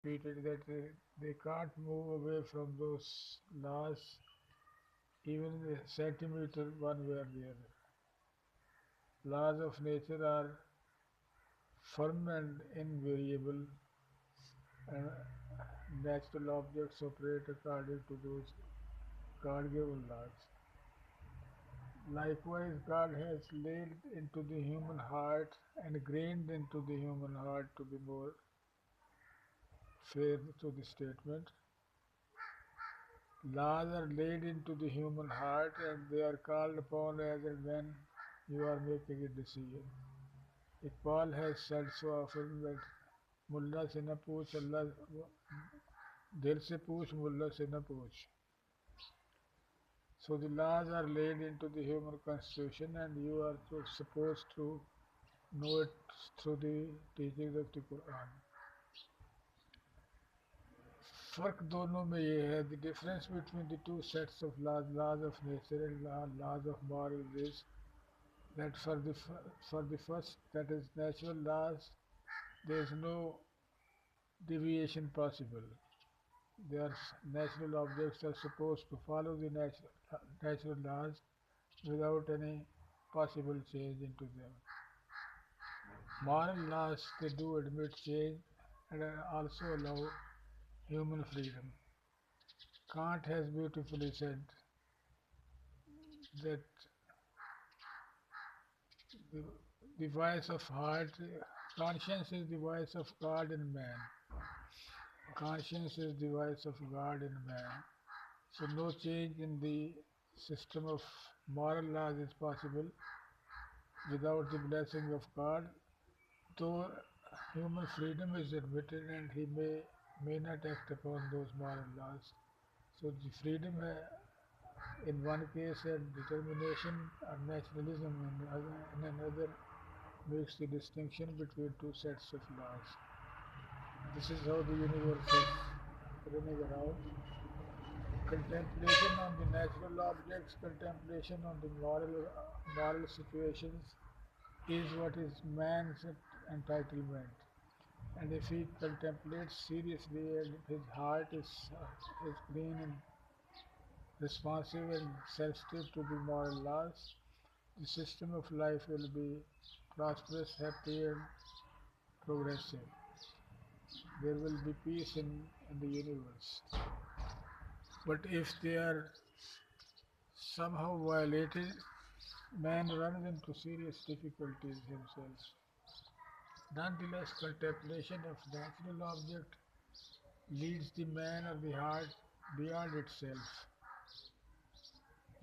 repeated that they can't move away from those laws even a centimeter one way or the other. Laws of nature are firm and invariable, and natural objects operate according to those God-given laws. Likewise, God has laid into the human heart and grained into the human heart, to be more fair to the statement. Laws are laid into the human heart and they are called upon as and when you are making a decision. Iqbal has said so often that मुल्ला से न पूछ अल्लाह दिल से पूछ मुल्ला से न पूछ. So the laws are laid into the human constitution and you are supposed to know it through the teachings of the Quran. फर्क दोनों में ये है, the difference between the two sets of laws, laws of nature and laws of morals, is that for the first, that is natural laws, there is no deviation possible. Their natural objects are supposed to follow the natural laws without any possible change into them. Moral laws, they do admit change and also allow human freedom. Kant has beautifully said that the, the voice of heart, conscience is the voice of God in man. Conscience is the voice of God in man. So no change in the system of moral laws is possible without the blessing of God, though human freedom is admitted and he may not act upon those moral laws. So the freedom in one case and determination or naturalism in another makes the distinction between two sets of laws. This is how the universe is running around. Contemplation on the natural objects, contemplation on the moral situations is what is man's entitlement. And if he contemplates seriously and his heart is clean and responsive and sensitive to the moral laws, the system of life will be prosperous, happy, and progressive. There will be peace in the universe. But if they are somehow violated, man runs into serious difficulties himself. Nonetheless, contemplation of natural object leads the man or the heart beyond itself.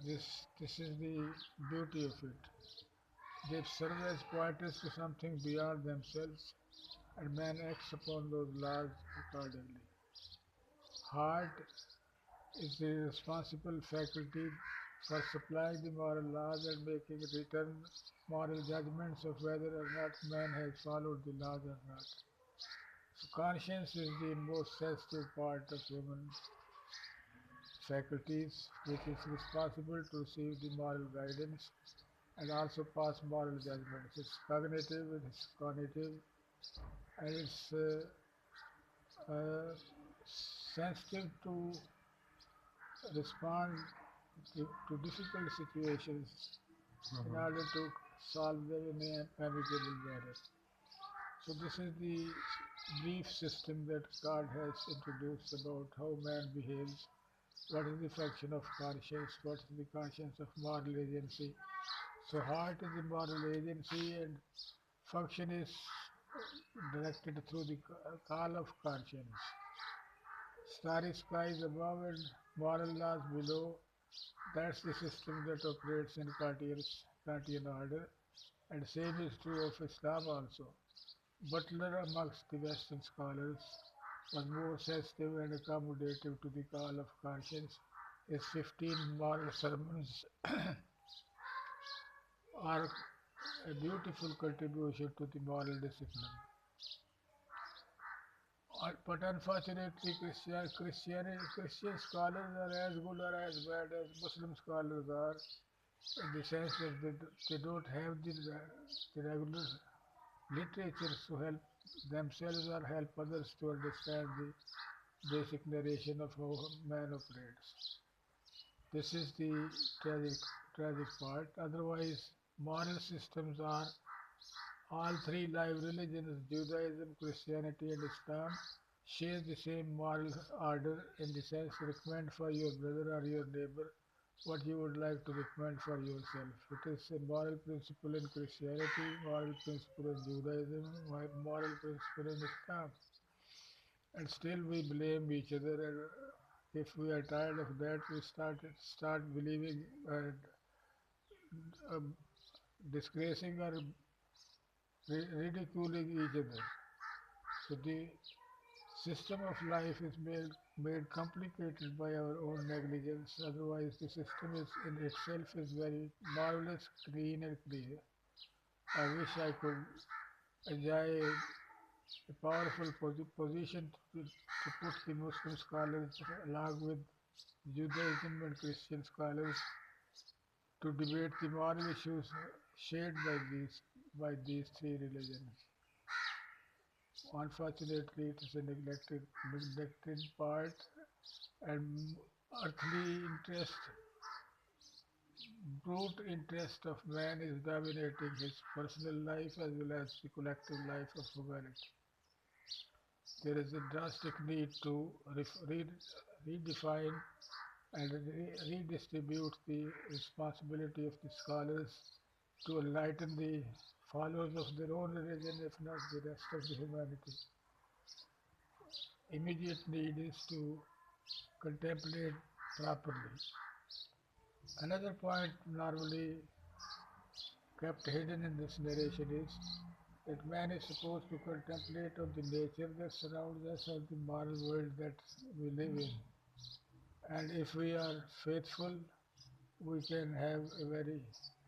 This is the beauty of it. They serve as pointers to something beyond themselves, and man acts upon those laws accordingly. Heart is the responsible faculty for supplying the moral laws and making return moral judgments of whether or not man has followed the laws or not. So conscience is the most sensitive part of human faculties, which is responsible to receive the moral guidance and also pass moral judgments. It's cognitive, it's cognitive, and it's sensitive to respond to difficult situations in order to solve them in an amicable manner. So this is the brief system that God has introduced about how man behaves, what is the function of conscience, what is the conscience of moral agency. So heart is the moral agency and function is directed through the call of conscience. Starry skies above and moral laws below, that's the system that operates in Kantian order, and same is true of Islam also. Butler amongst the Western scholars was more sensitive and accommodative to the call of conscience. His 15 moral sermons are a beautiful contribution to the moral discipline. But unfortunately, Christian scholars are as good or as bad as Muslim scholars are, in the sense that they don't have the regular literature to help themselves or help others to understand the basic narration of how man operates. This is the tragic, tragic part. Otherwise, moral systems are all three live religions, Judaism, Christianity, and Islam, share the same moral order in the sense recommend for your brother or your neighbor what you would like to recommend for yourself. It is a moral principle in Christianity, moral principle in Judaism, moral principle in Islam. And still we blame each other. And if we are tired of that, we start believing and um, disgracing or ridiculing each other. So the system of life is made complicated by our own negligence. Otherwise, the system is in itself is very marvelous, clean and clear. I wish I could enjoy a powerful position to put the Muslim scholars along with Judaism and Christian scholars to debate the moral issues shared by these three religions. Unfortunately, it is a neglected part, and earthly interest, brute interest of man is dominating his personal life as well as the collective life of humanity. There is a drastic need to redefine and redistribute the responsibility of the scholars to enlighten the followers of their own religion, if not the rest of the humanity. Immediate need is to contemplate properly. Another point normally kept hidden in this narration is that man is supposed to contemplate on the nature that surrounds us or the moral world that we live in. And if we are faithful, we can have a very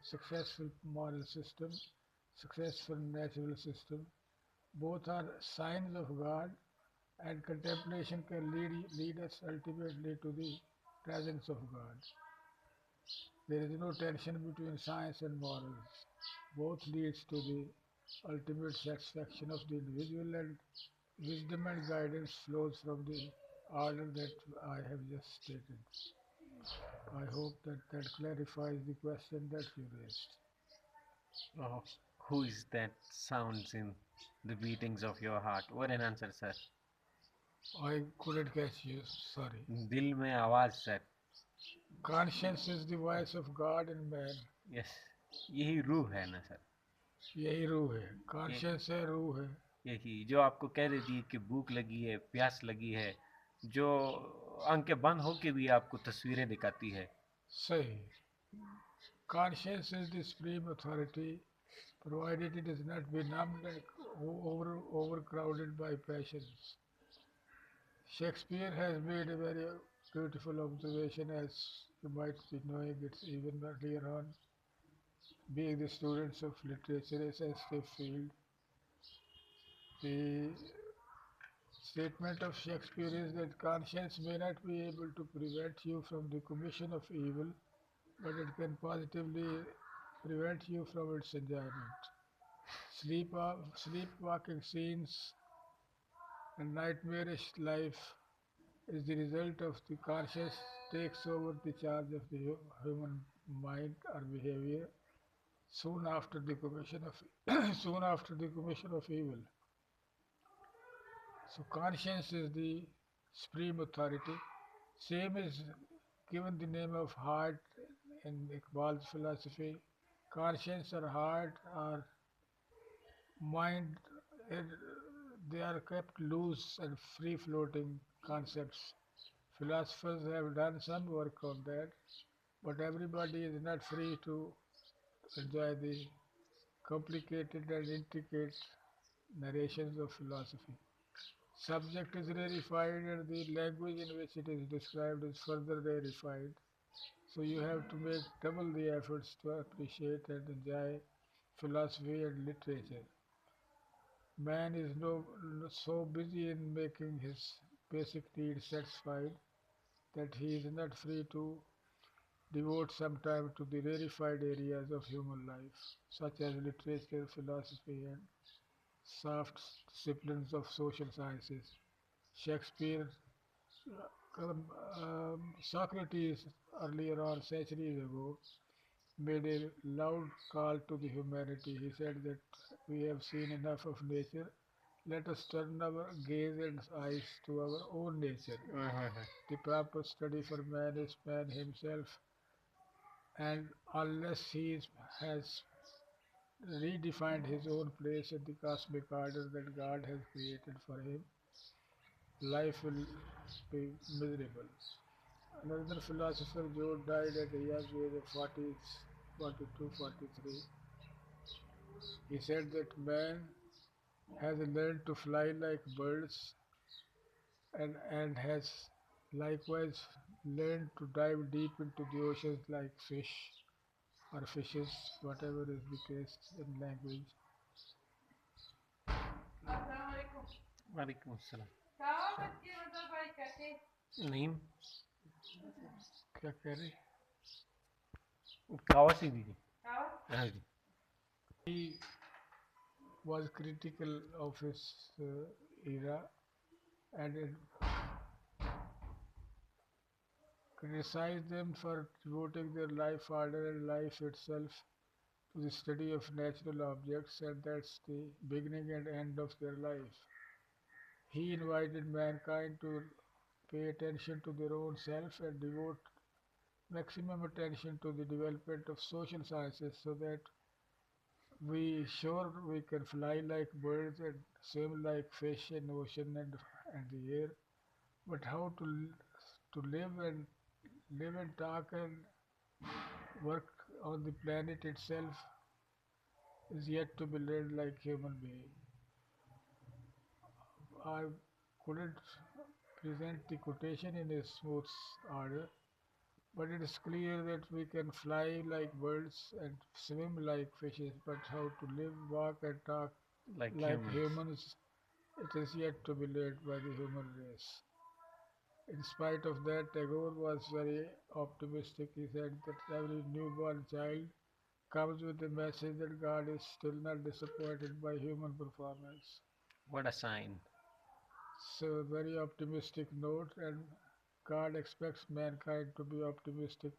successful moral system, successful natural system. Both are signs of God, and contemplation can lead us ultimately to the presence of God. There is no tension between science and morals. Both leads to the ultimate satisfaction of the individual, and wisdom and guidance flows from the order that I have just stated. I hope that clarifies the question that you raised. Oh, who is that sounds in the beatings of your heart? What an answer, sir. I couldn't catch you, sorry. दिल में आवाज, sir. Conscience is the voice of God in man. Yes, यही रूह है ना sir. यही रूह है, ये कॉन्शियस है, रूह है. यही जो आपको कह देती है कि भूख लगी है, प्यास लगी है, जो आंखें बंद होके भी आपको तस्वीरें दिखाती है. सही. Conscience is the supreme authority, provided it is not benumbed and overcrowded by passions. Shakespeare has made a very beautiful observation, as you might be knowing it even earlier on. Being the students of literature a sensitive field, the statement of Shakespeare is that conscience may not be able to prevent you from the commission of evil, but it can positively prevent you from its enjoyment. Sleepwalking scenes and nightmarish life is the result of the conscience takes over the charge of the human mind or behavior soon after the commission of soon after the commission of evil. So conscience is the supreme authority. Same is given the name of heart in Iqbal's philosophy. Conscience or heart or mind, eh, they are kept loose and free floating concepts. Philosophers have done some work on that, but everybody is not free to enjoy the complicated and intricate narrations of philosophy. Subject is rarefied and the language in which it is described is further rarefied. So you have to make double the efforts to appreciate and enjoy philosophy and literature. Man is so busy in making his basic needs satisfied that he is not free to devote some time to the rarefied areas of human life, such as literature, philosophy, and soft disciplines of social sciences. Shakespeare, Socrates, earlier on centuries ago, made a loud call to the humanity. He said that we have seen enough of nature. Let us turn our gaze and eyes to our own nature. Mhm. The proper study for man is man himself, and unless has redefined his own place in the cosmic order that God has created for him, life will be miserable. Another philosopher, Joe, died at a young age of 40s, 42, 43. He said that man has learned to fly like birds and has likewise learned to dive deep into the oceans like fish or fishes, whatever is the case in language. वालेकुम अस्सलाम नहीं क्या कह रहे? कावा सी दीजिए हाँ जी He was critical of his era and criticized them for devoting their life order and life itself to the study of natural objects, and that's the beginning and end of their life. He invited mankind to pay attention to their own self and devote maximum attention to the development of social sciences so that we can fly like birds and swim like fish in ocean and the air. But how to live and talk and work on the planet itself is yet to be learned like human being. I couldn't present the quotation in a smooth order, but it is clear that we can fly like birds and swim like fishes, but how to live, walk, and talk like like humans humans, it is yet to be learned by the human race. In spite of that, Tagore was very optimistic. He said that every newborn child comes with the message that God is still not disappointed by human performance. what a sign So, very optimistic note, and God expects mankind to be optimistic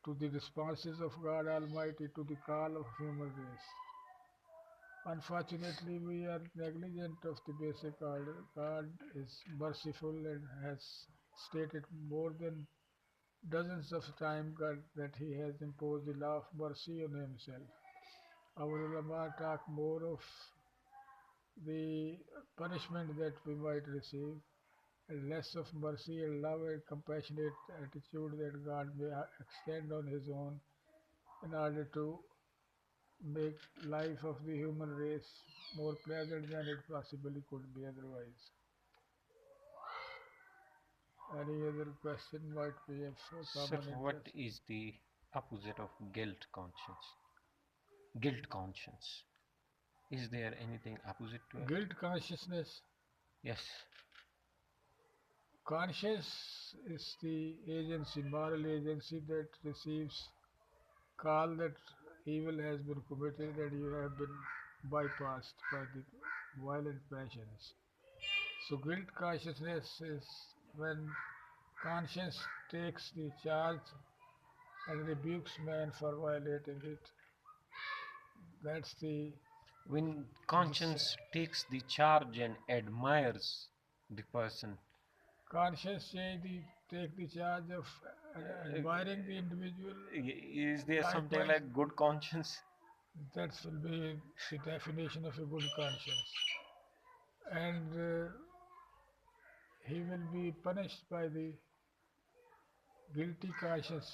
to the responses of God Almighty to the call of human race. Unfortunately, we are negligent of the basic order. God is merciful and has stated more than dozens of times that He has imposed the law of mercy on Himself. Our ulama talk more of the punishment that we might receive and less of mercy and love and compassionate attitude that God may extend on His own in order to make life of the human race more pleasant than it possibly could be otherwise. Any other question might be of sir common what interest? is the opposite of guilt conscience is there anything opposite to it Guilt consciousness. yes Conscience is the agency, moral agency that receives call that evil has been committed and you have been bypassed by the violent passions. So guilt consciousness is when conscience takes the charge and rebukes man for violating it. That's the when this conscience takes the charge and admires the person conscience take the charge of admiring the individual. is there something Likewise, like good conscience that will be the definition of a good conscience. And he will be punished by the guilty conscience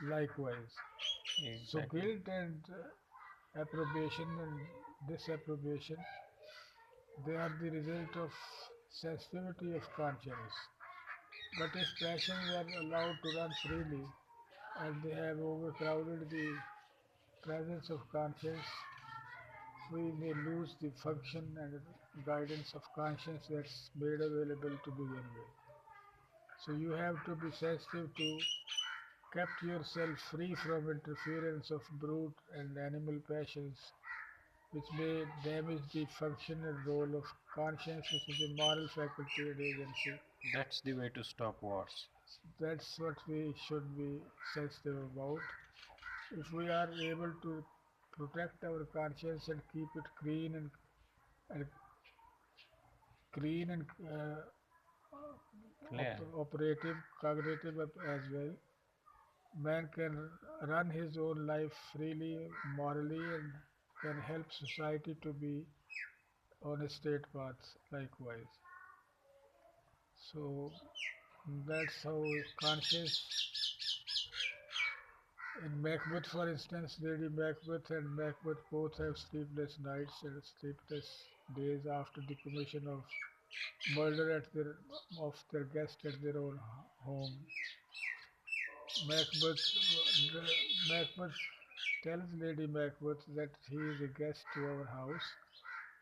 likewise. So exactly guilt and approbation and disapprobation, they are the result of sensitivity of conscience. But if passions are allowed to run freely and they have overcrowded the presence of conscience, we may lose the function and guidance of conscience that's made available to begin with. So you have to be sensitive to kept yourself free from interference of brute and animal passions which may damage the functional role of conscience, which is the moral faculty and agency. That's the way to stop wars. That's what we should be sensitive about. If we are able to protect our conscience and keep it and clean and Clear. operative, cognitive as well, man can run his own life freely, morally, and can help society to be on a straight path likewise. So that's how conscious. In Macbeth, for instance, Lady Macbeth and Macbeth both have sleepless nights and sleepless days after the commission of murder of their guest at their own home. Macbeth, Macbeth tells Lady Macbeth that he is a guest to our house,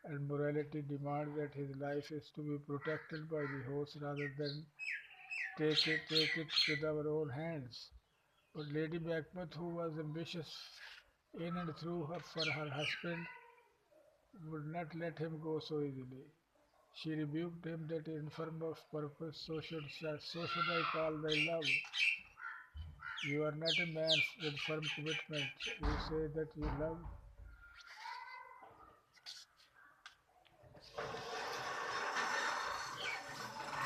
and morality demands that his life is to be protected by the host rather than take it with our own hands. But Lady Macbeth, who was ambitious in and through her for her husband, would not let him go so easily. She rebuked him that infirm of purpose, so should I call thy love. You are not a man with firm commitment. You say that you love.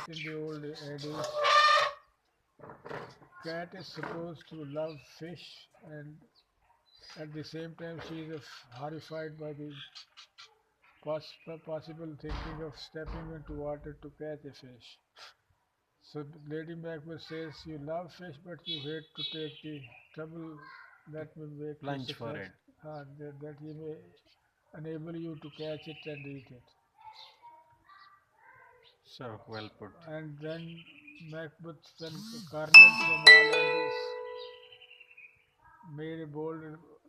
In the old adage, cat is supposed to love fish, and at the same time she is horrified by the possible thinking of stepping into water to catch a fish. So Lady Macbeth says you love fish, but you hate to take the trouble that will make you Plunge for it. that he may enable you to catch it and eat it. So well put. And then Macbeth, when cornered from all angles, made a bold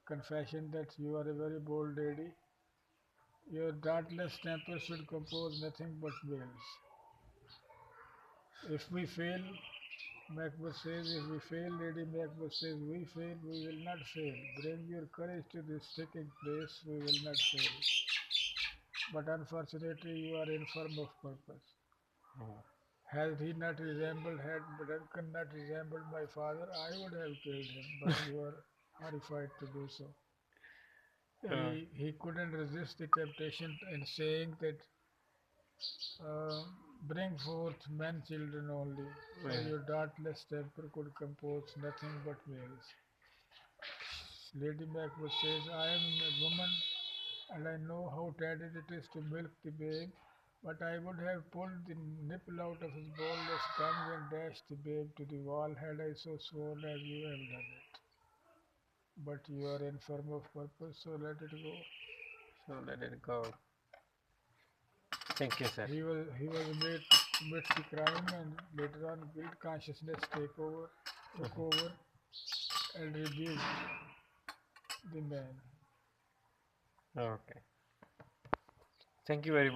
confession that you are a very bold lady. Your dauntless temper should compose nothing but males. If we fail, Macbeth says, if we fail, Lady Macbeth says, we fail, we will not fail. Bring your courage to this sticking place, we will not fail. But unfortunately, you are infirm of purpose. Oh. Had Duncan not resembled my father, I would have killed him, but you are horrified to do so. Uh, He couldn't resist the temptation in saying that uh, bring forth men children only, for yeah. your dauntless temper could compose nothing but males. Lady Macbeth says, I am a woman and I know how tender it is to milk the babe, but I would have pulled the nipple out of his boneless gums and dashed the babe to the wall had I so sworn as you have done it. But you are infirm of purpose, so let it go. So let it go. Thank you, sir. He was made to commit the crime, and later on guilt consciousness took over and rebuked the man. Okay. Thank you very much.